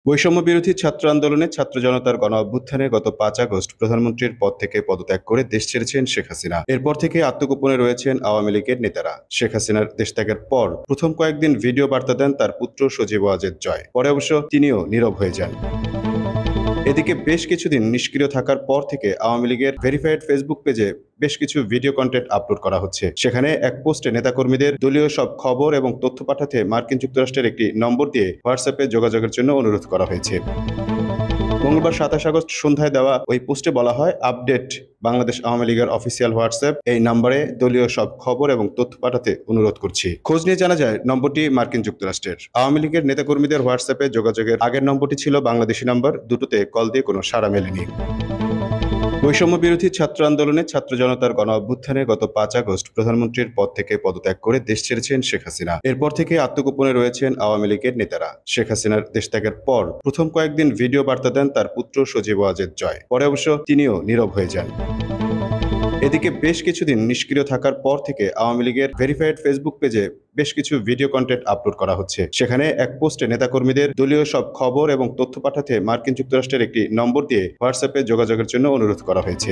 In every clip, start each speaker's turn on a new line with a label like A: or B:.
A: বৈষম্য বিরোধী ছাত্র আন্দোলনে ছাত্র জনতার গণ অভ্যুত্থানে গত ৫ আগস্ট প্রধানমন্ত্রীর পদ থেকে পদত্যাগ করে দেশ ছেড়েছেন শেখ হাসিনা। এরপর থেকে আত্মগোপনে রয়েছেন আওয়ামী লীগের নেতারা। শেখ হাসিনার দেশত্যাগের পর প্রথম কয়েকদিন ভিডিও বার্তা দেন তার পুত্র সজীব ওয়াজেদ জয়। পরে অবশ্য তিনিও নীরব হয়ে যান। এদিকে বেশ কিছুদিন নিষ্ক্রিয় থাকার পর থেকে আওয়ামী লীগের ভেরিফাইড ফেসবুক পেজে বেশ কিছু ভিডিও কন্টেন্ট আপলোড করা হচ্ছে। সেখানে এক পোস্টে নেতাকর্মীদের দলীয় সব খবর এবং তথ্য পাঠাতে মার্কিন যুক্তরাষ্ট্রের একটি নম্বর দিয়ে হোয়াটসঅ্যাপে যোগাযোগের জন্য অনুরোধ করা হয়েছে। মঙ্গলবার ২৭ আগস্ট সন্ধ্যায় দেওয়া ওই পোস্টে বলা হয়, আপডেট বাংলাদেশ আওয়ামী লীগের অফিসিয়াল হোয়াটসঅ্যাপ এই নম্বরে দলীয় সব খবর এবং তথ্য পাঠাতে অনুরোধ করছি। খোঁজ নিয়ে জানা যায় নম্বরটি মার্কিন যুক্তরাষ্ট্রের। আওয়ামী লীগের নেতাকর্মীদের হোয়াটসঅ্যাপে যোগাযোগের আগের নম্বরটি ছিল বাংলাদেশি নম্বর। দুটোতে কল দিয়ে কোনো সাড়া মেলেনি। বৈষম্য বিরোধী ছাত্র আন্দোলনে ছাত্র জনতার গণ অভ্যুত্থানে গত ৫ আগস্ট প্রধানমন্ত্রীর পদ থেকে পদত্যাগ করে দেশ ছেড়েছেন শেখ হাসিনা। এরপর থেকে আত্মগোপনে রয়েছেন আওয়ামী লীগের নেতারা। শেখ হাসিনার দেশত্যাগের পর প্রথম কয়েকদিন ভিডিও বার্তা দেন তার পুত্র সজীব ওয়াজেদ জয়। পরে অবশ্য তিনিও নীরব হয়ে যান। এদিকে বেশ কিছুদিন নিষ্ক্রিয় থাকার পর থেকে আওয়ামী লীগের ভেরিফাইড ফেসবুক পেজে বেশ কিছু ভিডিও কন্টেন্ট আপলোড করা হচ্ছে। সেখানে এক পোস্টে নেতাকর্মীদের দলীয় সব খবর এবং তথ্য পাঠাতে মার্কিন যুক্তরাষ্ট্রের একটি নম্বর দিয়ে হোয়াটসঅ্যাপে যোগাযোগের জন্য অনুরোধ করা হয়েছে।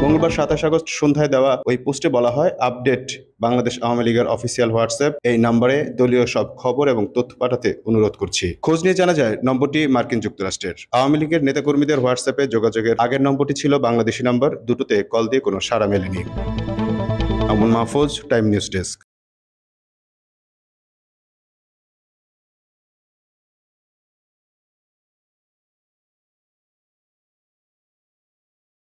A: মঙ্গলবার ২৭ আগস্ট সন্ধ্যায় দেওয়া ওই পোস্টে বলা হয়, আপডেট বাংলাদেশ আওয়ামী লীগের অফিসিয়াল হোয়াটসঅ্যাপ এই নম্বরে দলীয় সব খবর এবং তথ্য পাঠাতে অনুরোধ করছি। খোঁজ নিয়ে জানা যায় নম্বরটি মার্কিন যুক্তরাষ্ট্রের। আওয়ামী লীগের নেতাকর্মীদের হোয়াটসঅ্যাপে যোগাযোগের আগের নম্বরটি ছিল বাংলাদেশি নম্বর। দুটোতে কল দিয়ে কোনো সাড়া মেলেনি। Amul Mahfuz, time news desk.